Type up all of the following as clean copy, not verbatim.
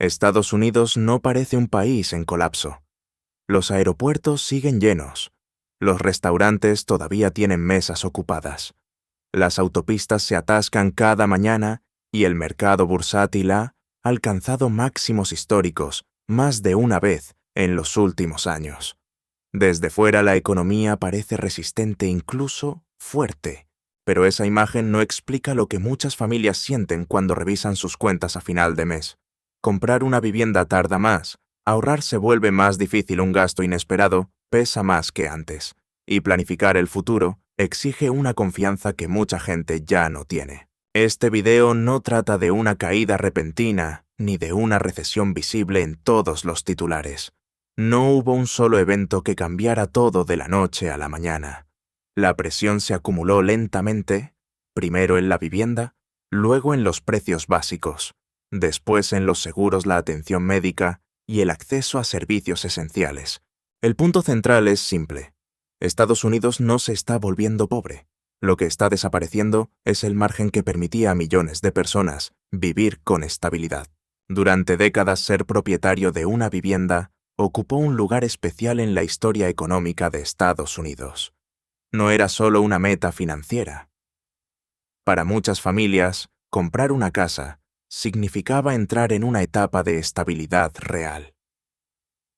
Estados Unidos no parece un país en colapso. Los aeropuertos siguen llenos. Los restaurantes todavía tienen mesas ocupadas. Las autopistas se atascan cada mañana y el mercado bursátil ha alcanzado máximos históricos más de una vez en los últimos años. Desde fuera la economía parece resistente, incluso fuerte, pero esa imagen no explica lo que muchas familias sienten cuando revisan sus cuentas a final de mes. Comprar una vivienda tarda más, ahorrar se vuelve más difícil, un gasto inesperado pesa más que antes, y planificar el futuro exige una confianza que mucha gente ya no tiene. Este video no trata de una caída repentina ni de una recesión visible en todos los titulares. No hubo un solo evento que cambiara todo de la noche a la mañana. La presión se acumuló lentamente, primero en la vivienda, luego en los precios básicos, después en los seguros, la atención médica y el acceso a servicios esenciales. El punto central es simple. Estados Unidos no se está volviendo pobre. Lo que está desapareciendo es el margen que permitía a millones de personas vivir con estabilidad. Durante décadas, ser propietario de una vivienda ocupó un lugar especial en la historia económica de Estados Unidos. No era solo una meta financiera. Para muchas familias, comprar una casa significaba entrar en una etapa de estabilidad real.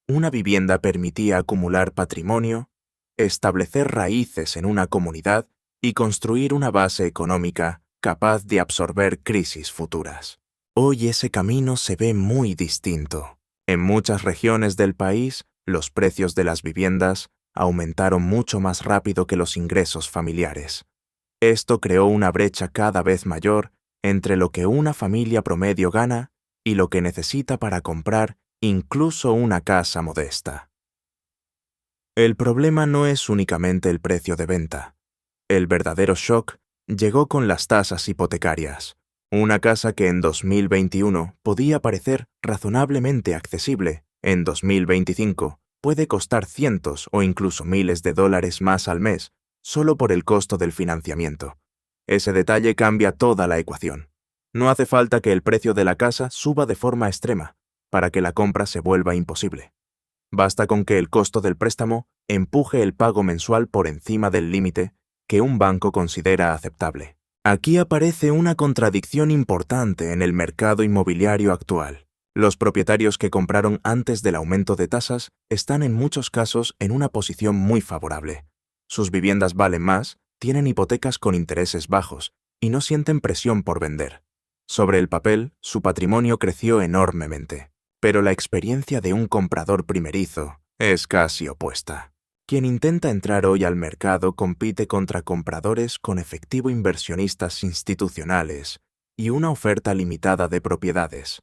Una vivienda permitía acumular patrimonio, establecer raíces en una comunidad y construir una base económica capaz de absorber crisis futuras. Hoy ese camino se ve muy distinto. En muchas regiones del país, los precios de las viviendas aumentaron mucho más rápido que los ingresos familiares. Esto creó una brecha cada vez mayor entre lo que una familia promedio gana y lo que necesita para comprar incluso una casa modesta. El problema no es únicamente el precio de venta. El verdadero shock llegó con las tasas hipotecarias. Una casa que en 2021 podía parecer razonablemente accesible, en 2025 puede costar cientos o incluso miles de dólares más al mes, solo por el costo del financiamiento. Ese detalle cambia toda la ecuación. No hace falta que el precio de la casa suba de forma extrema para que la compra se vuelva imposible. Basta con que el costo del préstamo empuje el pago mensual por encima del límite que un banco considera aceptable. Aquí aparece una contradicción importante en el mercado inmobiliario actual. Los propietarios que compraron antes del aumento de tasas están en muchos casos en una posición muy favorable. Sus viviendas valen más, tienen hipotecas con intereses bajos y no sienten presión por vender. Sobre el papel, su patrimonio creció enormemente, pero la experiencia de un comprador primerizo es casi opuesta. Quien intenta entrar hoy al mercado compite contra compradores con efectivo, inversionistas institucionales y una oferta limitada de propiedades.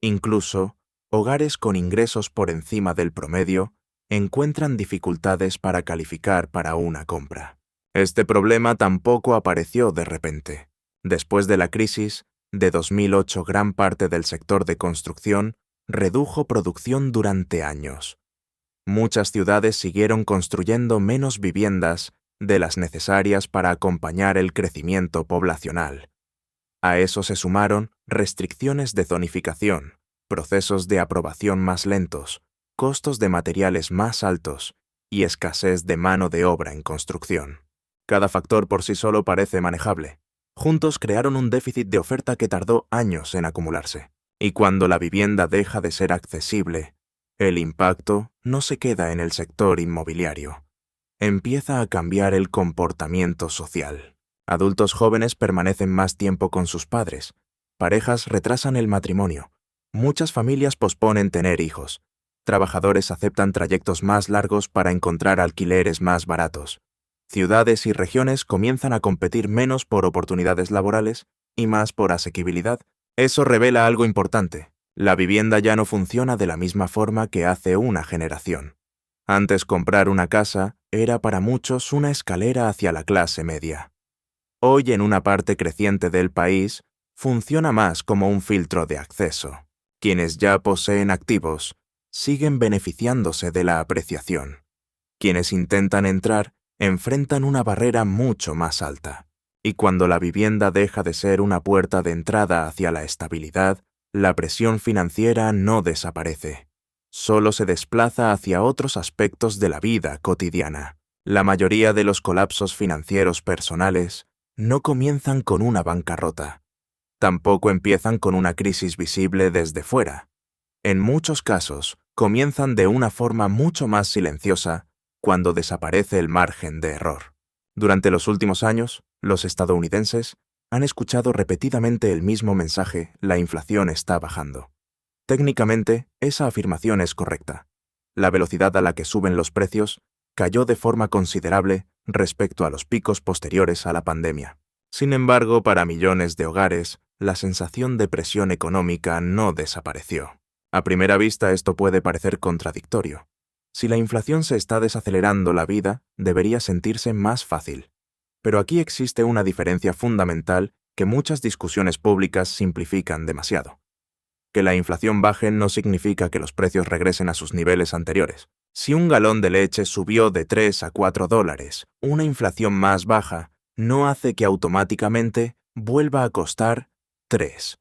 Incluso, hogares con ingresos por encima del promedio encuentran dificultades para calificar para una compra. Este problema tampoco apareció de repente. Después de la crisis de 2008, gran parte del sector de construcción redujo producción durante años. Muchas ciudades siguieron construyendo menos viviendas de las necesarias para acompañar el crecimiento poblacional. A eso se sumaron restricciones de zonificación, procesos de aprobación más lentos, costos de materiales más altos y escasez de mano de obra en construcción. Cada factor por sí solo parece manejable. Juntos crearon un déficit de oferta que tardó años en acumularse. Y cuando la vivienda deja de ser accesible, el impacto no se queda en el sector inmobiliario. Empieza a cambiar el comportamiento social. Adultos jóvenes permanecen más tiempo con sus padres. Parejas retrasan el matrimonio. Muchas familias posponen tener hijos. Trabajadores aceptan trayectos más largos para encontrar alquileres más baratos. Ciudades y regiones comienzan a competir menos por oportunidades laborales y más por asequibilidad. Eso revela algo importante. La vivienda ya no funciona de la misma forma que hace una generación. Antes, comprar una casa era para muchos una escalera hacia la clase media. Hoy, en una parte creciente del país, funciona más como un filtro de acceso. Quienes ya poseen activos siguen beneficiándose de la apreciación. Quienes intentan entrar enfrentan una barrera mucho más alta. Y cuando la vivienda deja de ser una puerta de entrada hacia la estabilidad, La presión financiera no desaparece, solo se desplaza hacia otros aspectos de la vida cotidiana. La mayoría de los colapsos financieros personales no comienzan con una bancarrota. Tampoco empiezan con una crisis visible desde fuera. En muchos casos, comienzan de una forma mucho más silenciosa cuando desaparece el margen de error. Durante los últimos años, los estadounidenses han escuchado repetidamente el mismo mensaje: la inflación está bajando. Técnicamente, esa afirmación es correcta. La velocidad a la que suben los precios cayó de forma considerable respecto a los picos posteriores a la pandemia. Sin embargo, para millones de hogares, la sensación de presión económica no desapareció. A primera vista esto puede parecer contradictorio. Si la inflación se está desacelerando, la vida debería sentirse más fácil. Pero aquí existe una diferencia fundamental que muchas discusiones públicas simplifican demasiado. Que la inflación baje no significa que los precios regresen a sus niveles anteriores. Si un galón de leche subió de 3 a 4 dólares, una inflación más baja no hace que automáticamente vuelva a costar 3.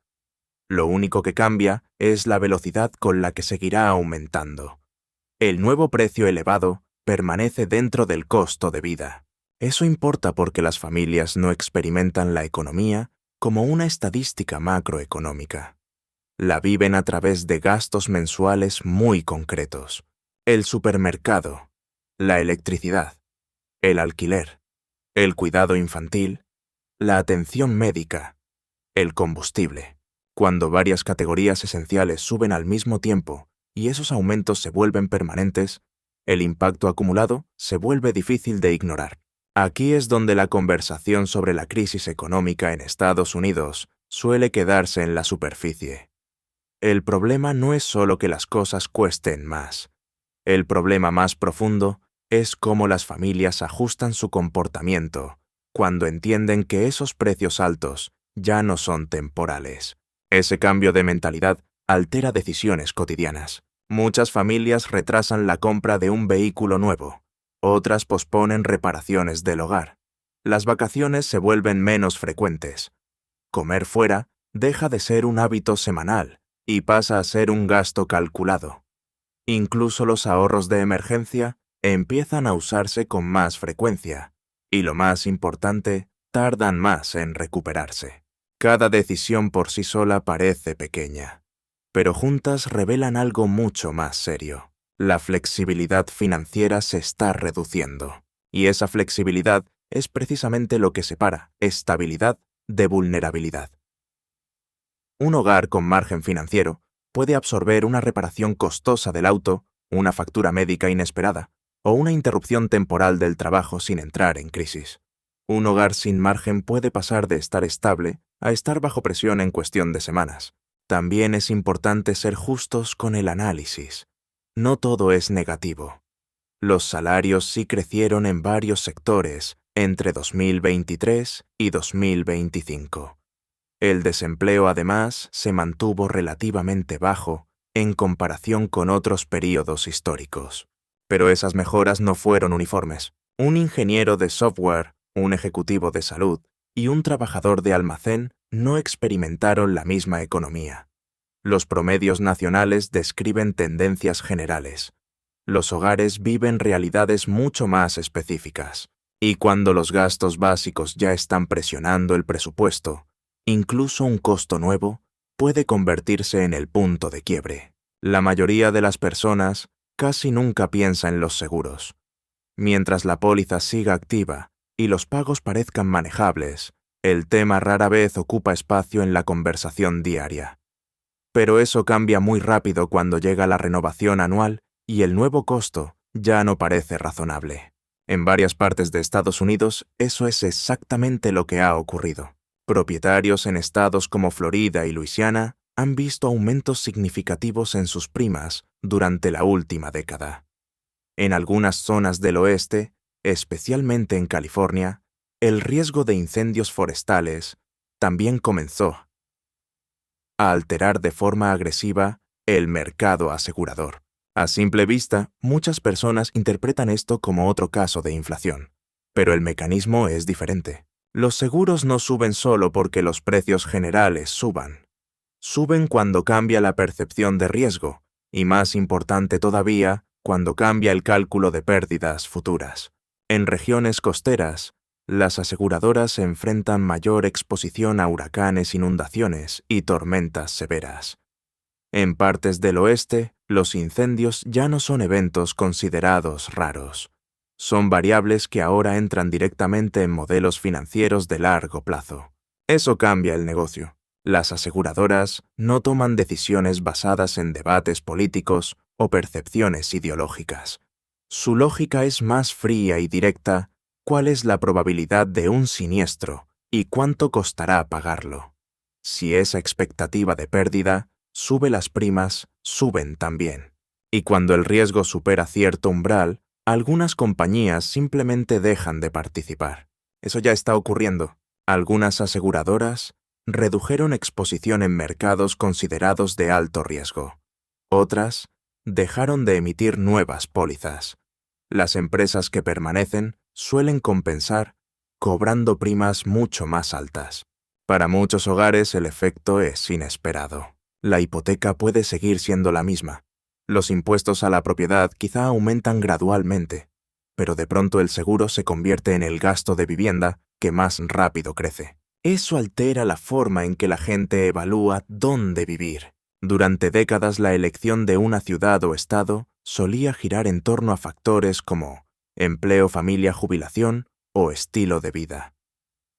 Lo único que cambia es la velocidad con la que seguirá aumentando. El nuevo precio elevado permanece dentro del costo de vida. Eso importa porque las familias no experimentan la economía como una estadística macroeconómica. La viven a través de gastos mensuales muy concretos: el supermercado, la electricidad, el alquiler, el cuidado infantil, la atención médica, el combustible. Cuando varias categorías esenciales suben al mismo tiempo y esos aumentos se vuelven permanentes, el impacto acumulado se vuelve difícil de ignorar. Aquí es donde la conversación sobre la crisis económica en Estados Unidos suele quedarse en la superficie. El problema no es solo que las cosas cuesten más. El problema más profundo es cómo las familias ajustan su comportamiento cuando entienden que esos precios altos ya no son temporales. Ese cambio de mentalidad altera decisiones cotidianas. Muchas familias retrasan la compra de un vehículo nuevo. Otras posponen reparaciones del hogar. Las vacaciones se vuelven menos frecuentes. Comer fuera deja de ser un hábito semanal y pasa a ser un gasto calculado. Incluso los ahorros de emergencia empiezan a usarse con más frecuencia. Y lo más importante, tardan más en recuperarse. Cada decisión por sí sola parece pequeña, pero juntas revelan algo mucho más serio. La flexibilidad financiera se está reduciendo, y esa flexibilidad es precisamente lo que separa estabilidad de vulnerabilidad. Un hogar con margen financiero puede absorber una reparación costosa del auto, una factura médica inesperada o una interrupción temporal del trabajo sin entrar en crisis. Un hogar sin margen puede pasar de estar estable a estar bajo presión en cuestión de semanas. También es importante ser justos con el análisis. No todo es negativo. Los salarios sí crecieron en varios sectores entre 2023 y 2025. El desempleo, además, se mantuvo relativamente bajo en comparación con otros períodos históricos. Pero esas mejoras no fueron uniformes. Un ingeniero de software, un ejecutivo de salud y un trabajador de almacén no experimentaron la misma economía. Los promedios nacionales describen tendencias generales. Los hogares viven realidades mucho más específicas. Y cuando los gastos básicos ya están presionando el presupuesto, incluso un costo nuevo puede convertirse en el punto de quiebre. La mayoría de las personas casi nunca piensa en los seguros. Mientras la póliza siga activa y los pagos parezcan manejables, el tema rara vez ocupa espacio en la conversación diaria. Pero eso cambia muy rápido cuando llega la renovación anual y el nuevo costo ya no parece razonable. En varias partes de Estados Unidos, eso es exactamente lo que ha ocurrido. Propietarios en estados como Florida y Luisiana han visto aumentos significativos en sus primas durante la última década. En algunas zonas del oeste, especialmente en California, el riesgo de incendios forestales también comenzó a alterar de forma agresiva el mercado asegurador. A simple vista, muchas personas interpretan esto como otro caso de inflación, pero el mecanismo es diferente. Los seguros no suben solo porque los precios generales suban. Suben cuando cambia la percepción de riesgo, y más importante todavía, cuando cambia el cálculo de pérdidas futuras. En regiones costeras, las aseguradoras enfrentan mayor exposición a huracanes, inundaciones y tormentas severas. En partes del oeste, los incendios ya no son eventos considerados raros. Son variables que ahora entran directamente en modelos financieros de largo plazo. Eso cambia el negocio. Las aseguradoras no toman decisiones basadas en debates políticos o percepciones ideológicas. Su lógica es más fría y directa. ¿Cuál es la probabilidad de un siniestro y cuánto costará pagarlo? Si esa expectativa de pérdida sube, las primas suben también. Y cuando el riesgo supera cierto umbral, algunas compañías simplemente dejan de participar. Eso ya está ocurriendo. Algunas aseguradoras redujeron exposición en mercados considerados de alto riesgo. Otras dejaron de emitir nuevas pólizas. Las empresas que permanecen suelen compensar cobrando primas mucho más altas. Para muchos hogares el efecto es inesperado. La hipoteca puede seguir siendo la misma. Los impuestos a la propiedad quizá aumentan gradualmente, pero de pronto el seguro se convierte en el gasto de vivienda que más rápido crece. Eso altera la forma en que la gente evalúa dónde vivir. Durante décadas la elección de una ciudad o estado solía girar en torno a factores como empleo, familia, jubilación o estilo de vida.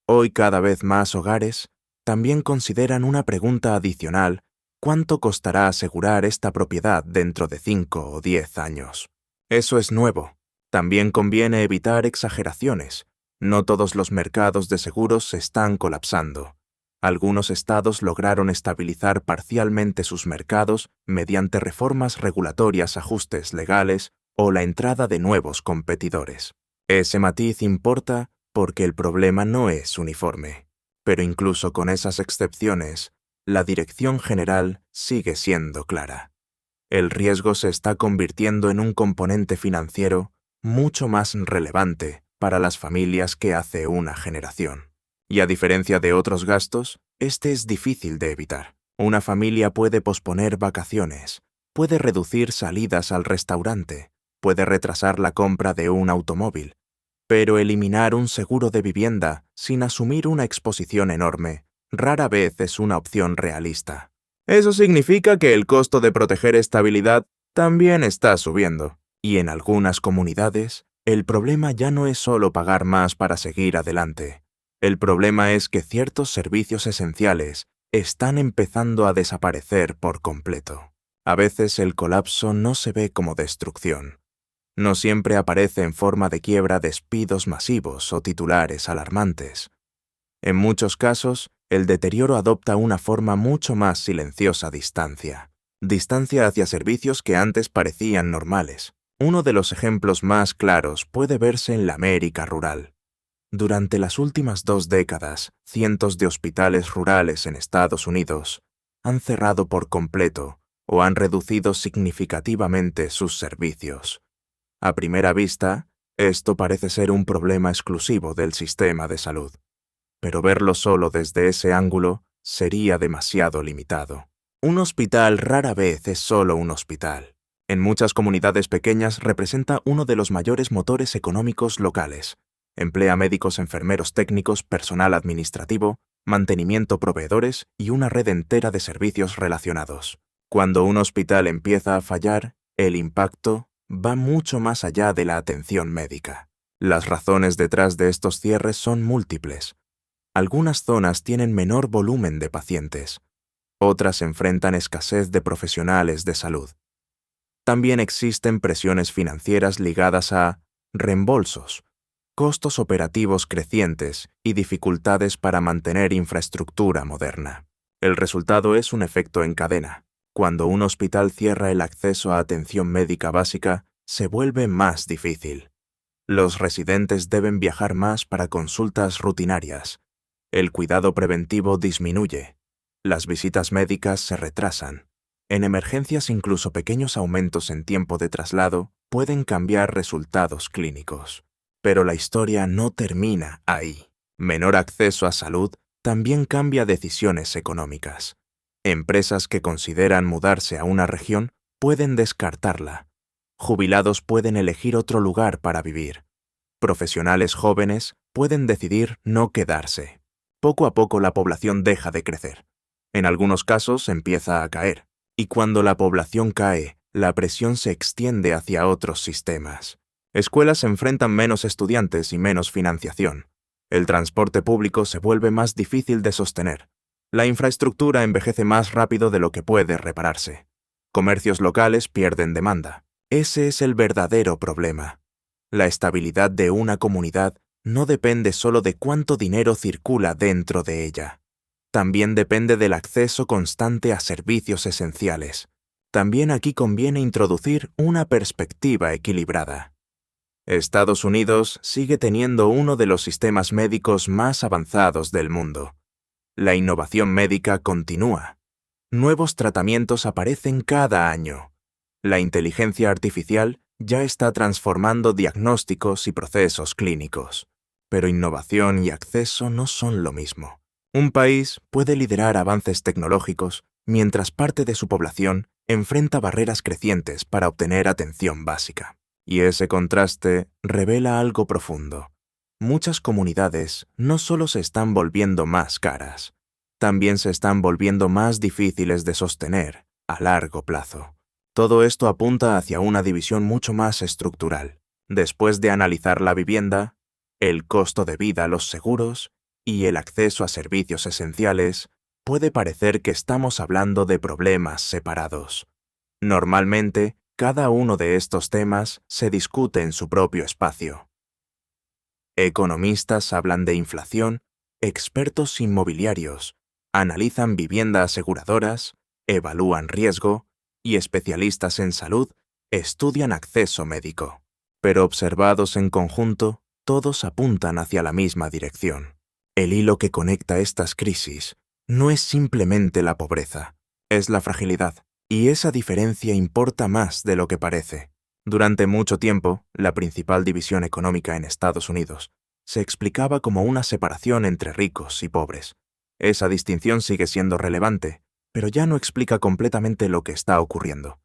Hoy cada vez más hogares también consideran una pregunta adicional: ¿cuánto costará asegurar esta propiedad dentro de 5 o 10 años? Eso es nuevo. También conviene evitar exageraciones. No todos los mercados de seguros se están colapsando. Algunos estados lograron estabilizar parcialmente sus mercados mediante reformas regulatorias, ajustes legales o la entrada de nuevos competidores. Ese matiz importa porque el problema no es uniforme. Pero incluso con esas excepciones, la dirección general sigue siendo clara. El riesgo se está convirtiendo en un componente financiero mucho más relevante para las familias que hace una generación. Y a diferencia de otros gastos, este es difícil de evitar. Una familia puede posponer vacaciones, puede reducir salidas al restaurante, puede retrasar la compra de un automóvil, pero eliminar un seguro de vivienda sin asumir una exposición enorme rara vez es una opción realista. Eso significa que el costo de proteger estabilidad también está subiendo. Y en algunas comunidades, el problema ya no es solo pagar más para seguir adelante. El problema es que ciertos servicios esenciales están empezando a desaparecer por completo. A veces el colapso no se ve como destrucción. No siempre aparece en forma de quiebra, despidos masivos o titulares alarmantes. En muchos casos, el deterioro adopta una forma mucho más silenciosa: distancia. Distancia hacia servicios que antes parecían normales. Uno de los ejemplos más claros puede verse en la América rural. Durante las últimas 2 décadas, cientos de hospitales rurales en Estados Unidos han cerrado por completo o han reducido significativamente sus servicios. A primera vista, esto parece ser un problema exclusivo del sistema de salud. Pero verlo solo desde ese ángulo sería demasiado limitado. Un hospital rara vez es solo un hospital. En muchas comunidades pequeñas representa uno de los mayores motores económicos locales. Emplea médicos, enfermeros, técnicos, personal administrativo, mantenimiento, proveedores y una red entera de servicios relacionados. Cuando un hospital empieza a fallar, el impacto va mucho más allá de la atención médica. Las razones detrás de estos cierres son múltiples. Algunas zonas tienen menor volumen de pacientes. Otras enfrentan escasez de profesionales de salud. También existen presiones financieras ligadas a reembolsos, costos operativos crecientes y dificultades para mantener infraestructura moderna. El resultado es un efecto en cadena. Cuando un hospital cierra el acceso a atención médica básica, se vuelve más difícil. Los residentes deben viajar más para consultas rutinarias. El cuidado preventivo disminuye. Las visitas médicas se retrasan. En emergencias, incluso pequeños aumentos en tiempo de traslado pueden cambiar resultados clínicos. Pero la historia no termina ahí. Menor acceso a salud también cambia decisiones económicas. Empresas que consideran mudarse a una región pueden descartarla. Jubilados pueden elegir otro lugar para vivir. Profesionales jóvenes pueden decidir no quedarse. Poco a poco la población deja de crecer. En algunos casos empieza a caer. Y cuando la población cae, la presión se extiende hacia otros sistemas. Escuelas enfrentan menos estudiantes y menos financiación. El transporte público se vuelve más difícil de sostener. La infraestructura envejece más rápido de lo que puede repararse. Comercios locales pierden demanda. Ese es el verdadero problema. La estabilidad de una comunidad no depende solo de cuánto dinero circula dentro de ella. También depende del acceso constante a servicios esenciales. También aquí conviene introducir una perspectiva equilibrada. Estados Unidos sigue teniendo uno de los sistemas médicos más avanzados del mundo. La innovación médica continúa. Nuevos tratamientos aparecen cada año. La inteligencia artificial ya está transformando diagnósticos y procesos clínicos. Pero innovación y acceso no son lo mismo. Un país puede liderar avances tecnológicos mientras parte de su población enfrenta barreras crecientes para obtener atención básica. Y ese contraste revela algo profundo. Muchas comunidades no solo se están volviendo más caras, también se están volviendo más difíciles de sostener a largo plazo. Todo esto apunta hacia una división mucho más estructural. Después de analizar la vivienda, el costo de vida, los seguros y el acceso a servicios esenciales, puede parecer que estamos hablando de problemas separados. Normalmente, cada uno de estos temas se discute en su propio espacio. Economistas hablan de inflación, expertos inmobiliarios analizan vivienda aseguradoras, evalúan riesgo y especialistas en salud estudian acceso médico. Pero observados en conjunto, todos apuntan hacia la misma dirección. El hilo que conecta estas crisis no es simplemente la pobreza, es la fragilidad. Y esa diferencia importa más de lo que parece. Durante mucho tiempo, la principal división económica en Estados Unidos se explicaba como una separación entre ricos y pobres. Esa distinción sigue siendo relevante, pero ya no explica completamente lo que está ocurriendo.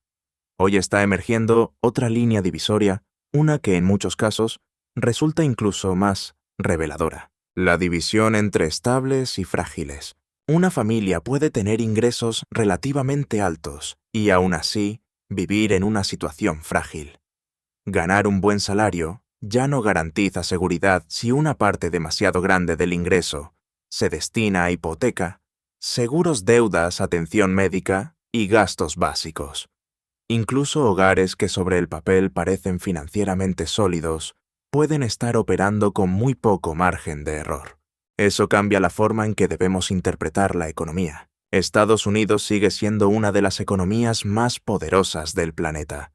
Hoy está emergiendo otra línea divisoria, una que en muchos casos resulta incluso más reveladora. La división entre estables y frágiles. Una familia puede tener ingresos relativamente altos y aún así vivir en una situación frágil. Ganar un buen salario ya no garantiza seguridad si una parte demasiado grande del ingreso se destina a hipoteca, seguros, deudas, atención médica y gastos básicos. Incluso hogares que sobre el papel parecen financieramente sólidos pueden estar operando con muy poco margen de error. Eso cambia la forma en que debemos interpretar la economía. Estados Unidos sigue siendo una de las economías más poderosas del planeta.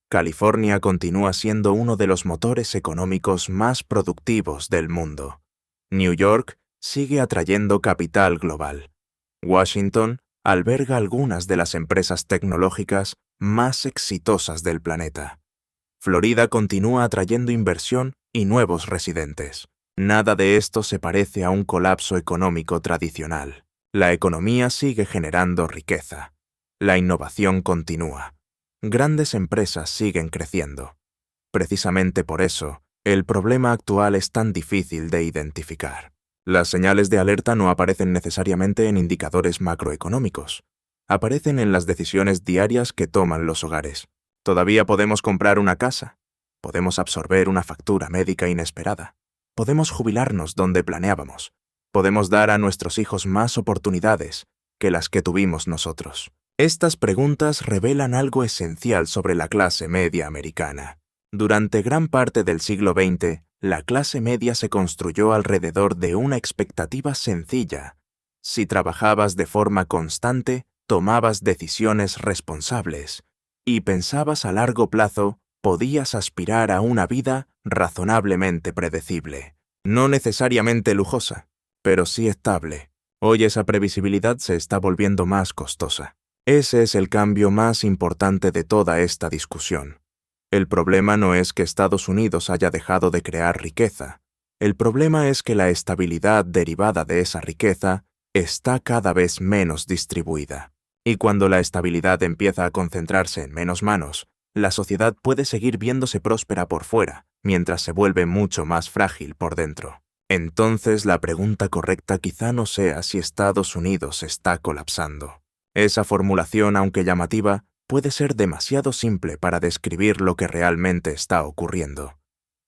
California continúa siendo uno de los motores económicos más productivos del mundo. New York sigue atrayendo capital global. Washington alberga algunas de las empresas tecnológicas más exitosas del planeta. Florida continúa atrayendo inversión y nuevos residentes. Nada de esto se parece a un colapso económico tradicional. La economía sigue generando riqueza. La innovación continúa. Grandes empresas siguen creciendo. Precisamente por eso, el problema actual es tan difícil de identificar. Las señales de alerta no aparecen necesariamente en indicadores macroeconómicos. Aparecen en las decisiones diarias que toman los hogares. Todavía podemos comprar una casa. Podemos absorber una factura médica inesperada. Podemos jubilarnos donde planeábamos. Podemos dar a nuestros hijos más oportunidades que las que tuvimos nosotros. Estas preguntas revelan algo esencial sobre la clase media americana. Durante gran parte del siglo XX, la clase media se construyó alrededor de una expectativa sencilla. Si trabajabas de forma constante, tomabas decisiones responsables y pensabas a largo plazo, podías aspirar a una vida razonablemente predecible. No necesariamente lujosa, pero sí estable. Hoy esa previsibilidad se está volviendo más costosa. Ese es el cambio más importante de toda esta discusión. El problema no es que Estados Unidos haya dejado de crear riqueza. El problema es que la estabilidad derivada de esa riqueza está cada vez menos distribuida. Y cuando la estabilidad empieza a concentrarse en menos manos, la sociedad puede seguir viéndose próspera por fuera, mientras se vuelve mucho más frágil por dentro. Entonces la pregunta correcta quizá no sea si Estados Unidos está colapsando. Esa formulación, aunque llamativa, puede ser demasiado simple para describir lo que realmente está ocurriendo.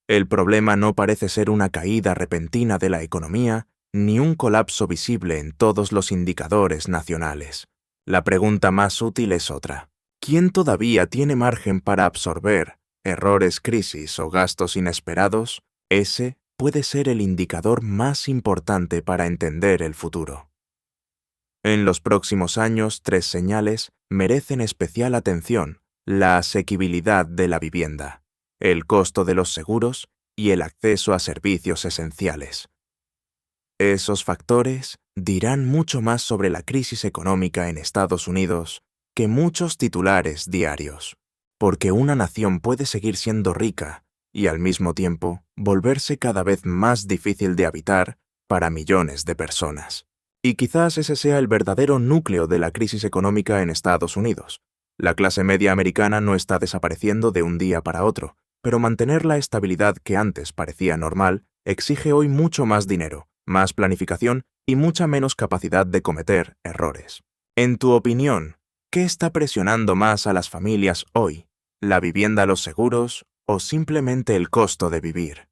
El problema no parece ser una caída repentina de la economía, ni un colapso visible en todos los indicadores nacionales. La pregunta más útil es otra. ¿Quién todavía tiene margen para absorber errores, crisis o gastos inesperados? Ese puede ser el indicador más importante para entender el futuro. En los próximos años, 3 señales merecen especial atención: la asequibilidad de la vivienda, el costo de los seguros y el acceso a servicios esenciales. Esos factores dirán mucho más sobre la crisis económica en Estados Unidos que muchos titulares diarios, porque una nación puede seguir siendo rica y al mismo tiempo volverse cada vez más difícil de habitar para millones de personas. Y quizás ese sea el verdadero núcleo de la crisis económica en Estados Unidos. La clase media americana no está desapareciendo de un día para otro, pero mantener la estabilidad que antes parecía normal exige hoy mucho más dinero, más planificación y mucha menos capacidad de cometer errores. En tu opinión, ¿qué está presionando más a las familias hoy? ¿La vivienda, los seguros o simplemente el costo de vivir?